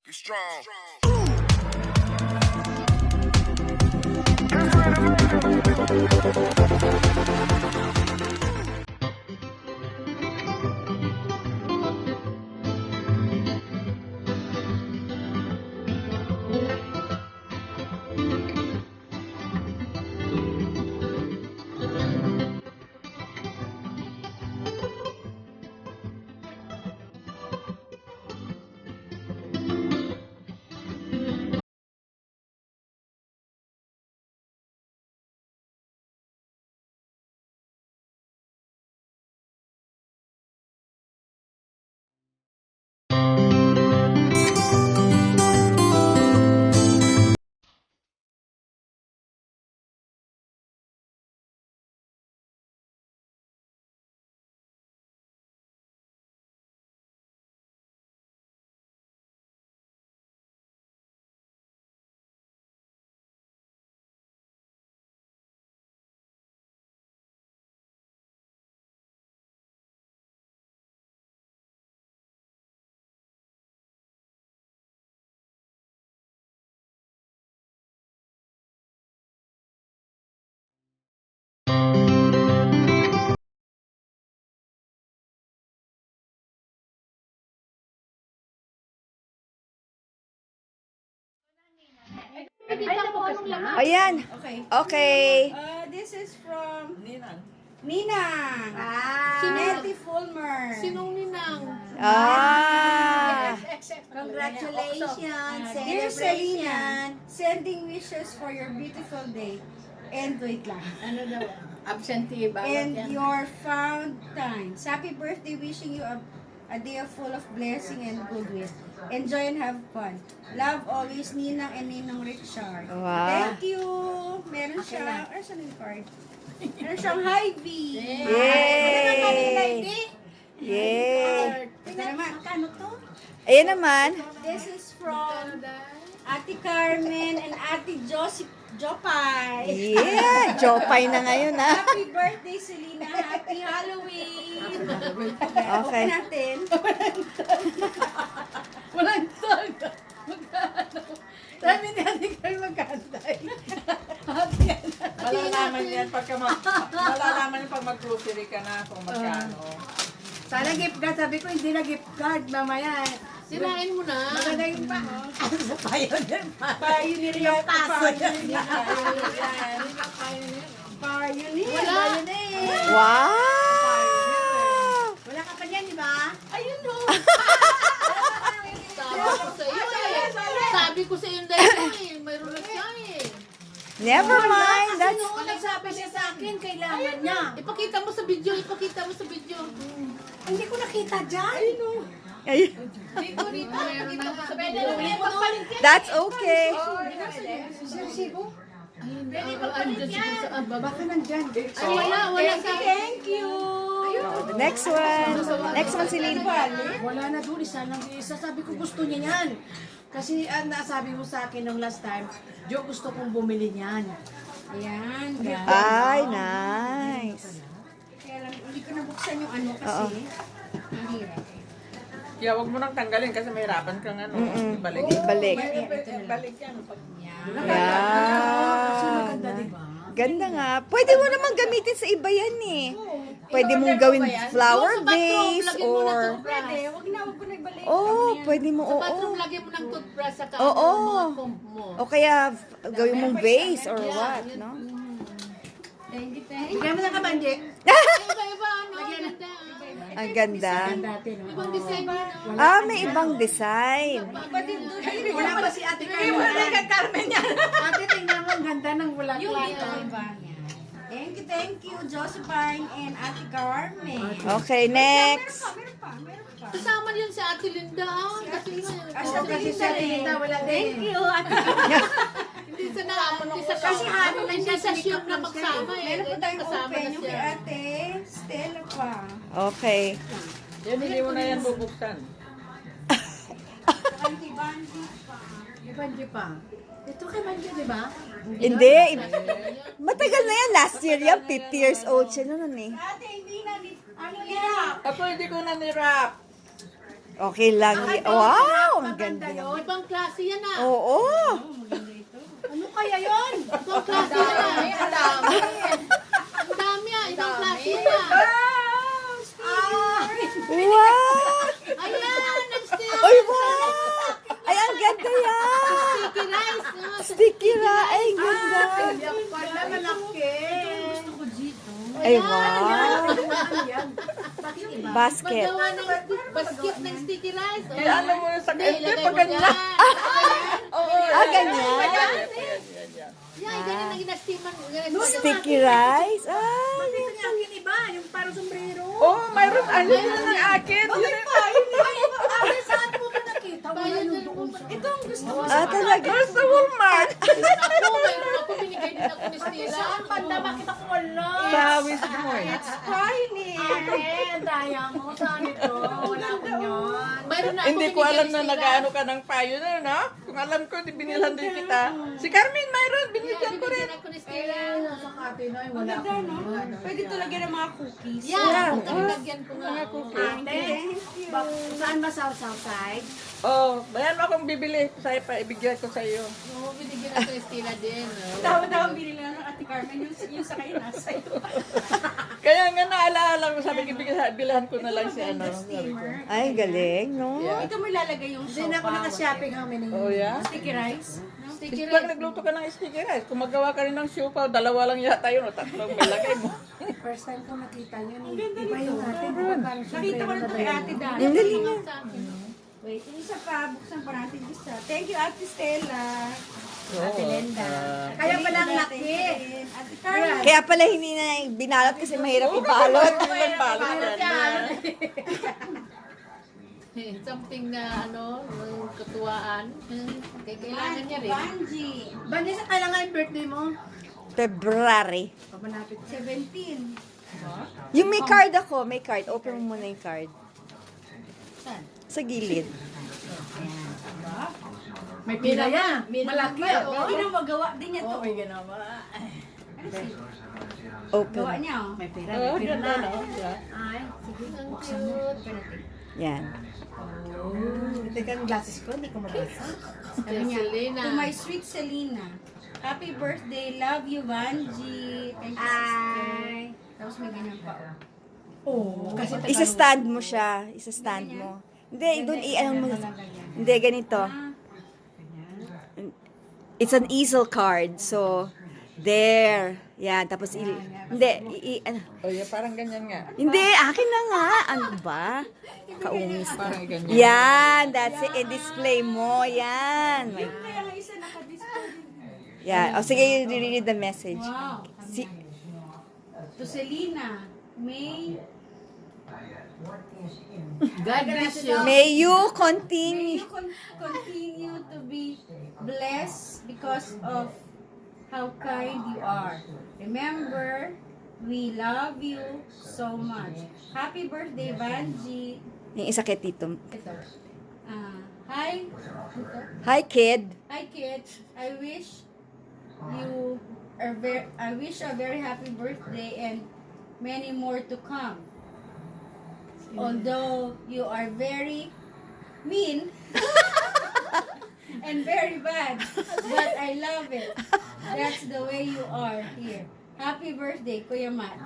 Be strong. Ayan. Okay. This is from Ninang. Nettie Fulmer. Sinong ninang? Congratulations, dear Selena, sending wishes for your beautiful day. And wait lang. Ano daw? Absentee ba? And your found times. Happy birthday, wishing you a day full of blessing and goodwill. Enjoy and have fun. Love always, Ninang and Ninong Richard. Wow. Thank you. Meron siya. Ano siya yung card? Meron siyang Hy-Vee. Yay! Yay! Ito naman. Magkano to? Ayan naman. This is from Ate Carmen and Ate Jopay. Yeah! Jopay na ngayon, ha? Happy birthday, Selena. Happy Halloween. Okay. Open natin. Walang tag. Magkano? Sabi ni Ate Carl magkantay. Malalaman yan malalaman yan pag mag-grocery ka na kung magkano. Sana gift card. Sabi ko hindi na gift card. Mamaya. Sirain mo na. Maganda yung pa. Pioneer pa. Pioneer yung paso. Pioneer. Wala. Wow! Wala ka pa niyan, di ba? Ayun no. Sabi ko sa iyo dahil mayroon na siya eh. Never mind. That's... Noon nagsabi siya sa akin, kailangan niya. Ipakita mo sa video, ipakita mo sa video. Hindi ko nakita dyan. Ayun no. Ay, Dito, ipakita mo sa video. that's okay. Baka nandyan. Ay, wala sa Thank you. The next one. Next one si Lynn. Wala na doon, isa lang isa. Sabi ko gusto niya yan. Kasi nasabi mo sa akin nung last time, Jo, gusto kong bumili niyan. Ayan. Ay, nice. Kaya lang, hindi ko nabuksan yung ano kasi. Mahirap. Kaya wag mo nang tanggalin kasi mahirapan kang ibalik. Ibalik. Balik yan. Kasi Yeah. maganda, di ba? Ganda nga. Pwede mo naman gamitin sa iba yan eh. Pwede mong gawin flower vase or... Pwede, wag ko na ibalik. Oh, pwede mo, Sa bathroom, oo. lagyan mo ng toothbrush sa Oo. mga comb mo. O kaya gawin mong vase or what, no? Thank you. Bigyan mo ng kabandi. Iba-iba, ano? Ganda. Ang ganda. Dati, no? Ibang design yun. Ah, may ibang design. Wala pa si Ate Carmen. Wala kang Carmen yan. Ate, tingnan mo, ang ganda ng bulat. Thank you, Josephine and Ate Carmen. Okay, next. Meron pa. Kasama yun si Ate Linda. Kasi Kasi sa Linda, wala Thank din. you, Ate hindi sa Kasi halo lang hindi siya sa sa ship na magsama eh. Meron pa tayong Kasama open na yung siya. kay Ate Stella pa. Okay. Yan, hindi mo na yan bubuksan. Auntie Bandy pa. Ibandi pa. Ito kay Manja, di ba? Hindi. Matagal na yan. Last year yan. 50 years old siya noon eh. Ate, hindi na. Ano yan? Ako hindi ko na nirap. Okay lang. Wow, ang ganda. Yun. Ibang klase yan ah. Oo. Ano kaya yun? Ibang klase yan ah. Ang dami. Ang dami ah. Ibang klase yan ah. Wow. Ayan, nag-stick. Ay, wow. Ay, ang ganda yan. Sticky rice. ah. Sticky ra. Ay, ang ganda. Yan pala, malaki. Ay, wow. Basket. Magawa ng basket ng sticky rice. Kaya ano mo sa Hindi, kanya, ilagay pag mo ganyan. dyan. Oo. Ganyan. Yan, ganyan ang ginastiman. Sticky rice. Ay. Makita niya ang iba, yung parang sombrero. Oh, mayroon. Ayun yun ang akin. Yun yung Ay, saan mo ba nakita? Wala yung doon sa... Ito ang gusto ko. Talaga. sa Walmart. Ako, mayroon ako. Binigay din ako ni Stella. Saan banda makita ko wala? Sa Wismoy. Tiny. Ate, daya mo. Saan ito? Wala ko yun. Mayroon na ako Hindi ko binigay alam ni na Stella. nag-ano ka ng pioneer, no? Kung alam ko, di binilhan din kita. Si Carmen, mayroon. Binilhan ko rin. Binigyan ako ni Stella. Sa Katinoy, wala ko yun. Pwede to lagyan ng mga cookies. Yan, nilagyan ko nga. Ate, saan ba sa Southside? Oh, bayan mo akong bibili. Sa'yo pa, ibigay ko sa iyo. Oo, binigyan ako ni Stella din. oh. Tawa-tawa binili lang ng Ate Carmen yung sa kayo nasa iyo. Kaya nga naalaala ko, sabi ko, bilhan ko na lang si ano. Steamer. Ay, galing, no? Yeah. Ito mo ilalagay yung Hindi na ako naka-shopping how many Oh, yeah? sticky rice. Sticky Pag rice. nagluto ka ng sticky rice, kung magawa ka rin ng siopaw, dalawa lang yata yun o tatlong malagay mo. First time ko nakita yun. Iba yung atin. Di ba parang Nakita ko na ito kay Ate Dana. Ang galing. Sa akin. Wait, yung isa pa, buksan pa natin isa. Thank you, Ate Stella. Ate Linda. Kaya pala ang laki. Ate Carmen. Kaya pala hindi na binalot kasi mahirap ibalot. Walang balot yan. Something na ano, yung katuwaan. Kailangan niya rin. Banji. Vanessa, kailan nga yung birthday mo? February. Pamalapit. 17. Yung may card ako, may card. Open mo muna yung card. Saan? Sa gilid. May pila yan. Malaki. Hindi na magawa din niya to. ginawa. Open. Gawa niya, oh. May pera. Oh, May pera ganda, na. no? Yeah. Ay, sige. Ang cute. Yan. Teka, ang glasses ko, hindi ko mabasa. Sabi niya, Selena. to my sweet Selena. Happy birthday, love you, Vanji. Thank you, sister. Tapos may ganyan pa, oh. Oo. Kasi Isa-stand mo siya. Isa-stand mo. Hindi, doon i-ano mo. Hindi, ganito. It's an easel card. So, there. Yan. Tapos, hindi. Ano. Oh, yeah, parang ganyan nga. Hindi, akin na nga. Ano ba? Kaungis. Parang ganyan. Yan. That's it. I-display mo. Yan. May, Kaya nga isa nakadisplay. yan. O, sige, read the message. Wow. Si, To Selena, may God bless you. may you May continue. you continue to be blessed because of how kind you are. Remember, we love you so much. Happy birthday, Vanji. Yung isa kay Tito. Ito. Hi. Hi, kid. Hi, kids. I wish a very happy birthday and many more to come. Although you are very mean and very bad, but I love it. That's the way you are here. Happy birthday, Kuya Matt.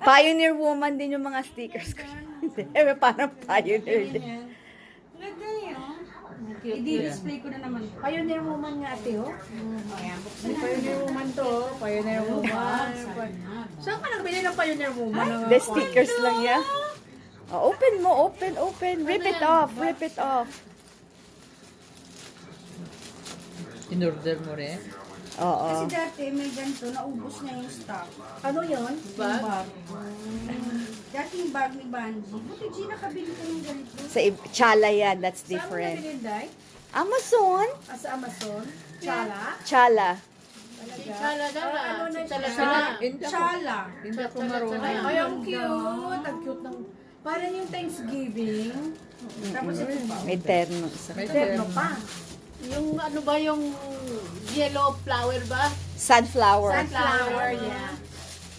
Pioneer woman din yung mga stickers ko. Parang pioneer din. Ganda yun. I-display ko na naman. Pioneer woman nga ate, oh. Ayan, buksan na. Pioneer woman to, oh. Pioneer woman. Saan ka nagbili ng Pioneer woman? The stickers lang yan. Oh, open mo, open. Rip it off. In-order mo rin? Oo. Kasi dati may ganito, naubos na yung stock. Ano yun? Bag. Dating bag ni Banji. Buti G, nakabili ka ng ganito. Sa Chala yan, that's Saan mo different. nabili, Day? Amazon? Sa Amazon? Chala? Chala. Chala daw na. Ano na Talaga. Hindi ako, Chala. hindi ako marunong. Ay, ang cute. Ang cute ng... Parang yung Thanksgiving. Tapos ito pa. May terno isa. May Terno pa. Yung ano ba yung yellow flower ba? Sunflower. Sunflower, yeah.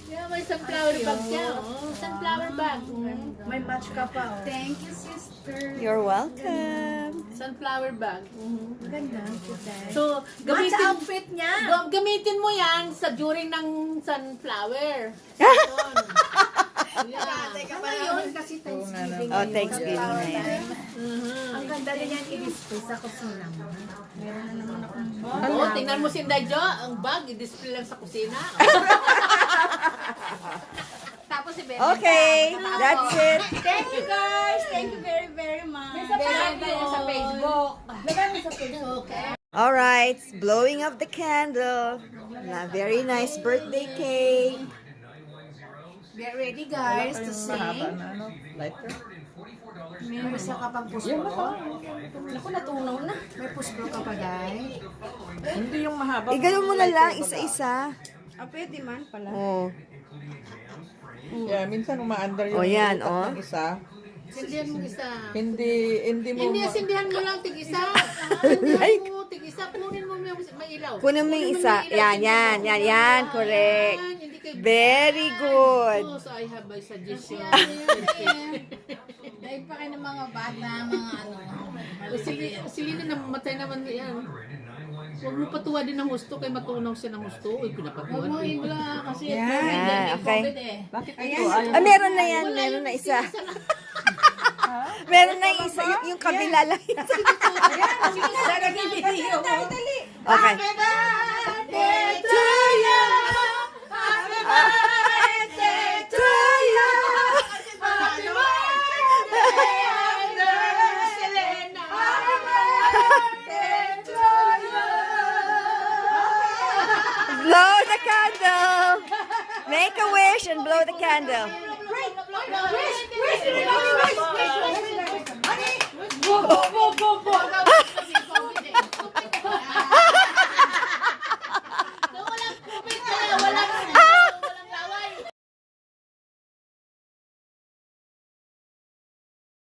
Yeah, may sunflower bag siya. Oh, sunflower bag. May match ka pa, oh. Thank you, sister. You're welcome. Sunflower bag. Ganda, cute. So, Match gamitin, outfit niya. gamitin mo yan sa during ng sunflower. Yun. Yeah. Ngayon, kasi Thanksgiving. Oh, Thanksgiving na yan. Ang ganda rin yan i-display sa kusina mo. Oo, tingnan mo si Inday Jo, ang bag, i-display lang sa kusina. Tapos si Ben. Okay, that's it. Thank you guys. Thank you very, very much. Thank you sa Facebook. All right, blowing of the candle. Na very nice birthday cake. Get ready guys to Mahaba sing. na ano, lighter. May isa ka pang puspro. Naku, natunaw na. May puspro ka pa, guys. Hindi yung mahaba. Igano mo na lang, isa-isa. Ah, pwede man pala. Oh. Yeah, minsan umaandar yung Oh, yan, utak oh. ng isa. Sindihan mo isa. Hindi mo Hindi, sindihan mo lang tig-isa. Sindihan mo tig-isa. Kunin mo may ilaw. Kunin mo yung isa. Yan, yan, yan, yan. Correct. Yan, hindi kayo- Very good. Oh, so I have a suggestion. Dahil pa kayo ng mga bata, mga ano. Sige na, namatay naman yan. Huwag mo patuwa din ng gusto, kay matunaw siya ng gusto. Uy, pinapatuwa. Huwag mo ibla kasi Yan, okay. Bakit ito? Ayaw. Ah, meron na yan. Meron na isa. Meron na isa. Yung kabila lang. Okay. birthday to you. Happy birthday to you. Happy birthday, dear Selena. Happy birthday to you. Blow the candle. Make a wish and blow the candle. Wish, wish, wish, wish.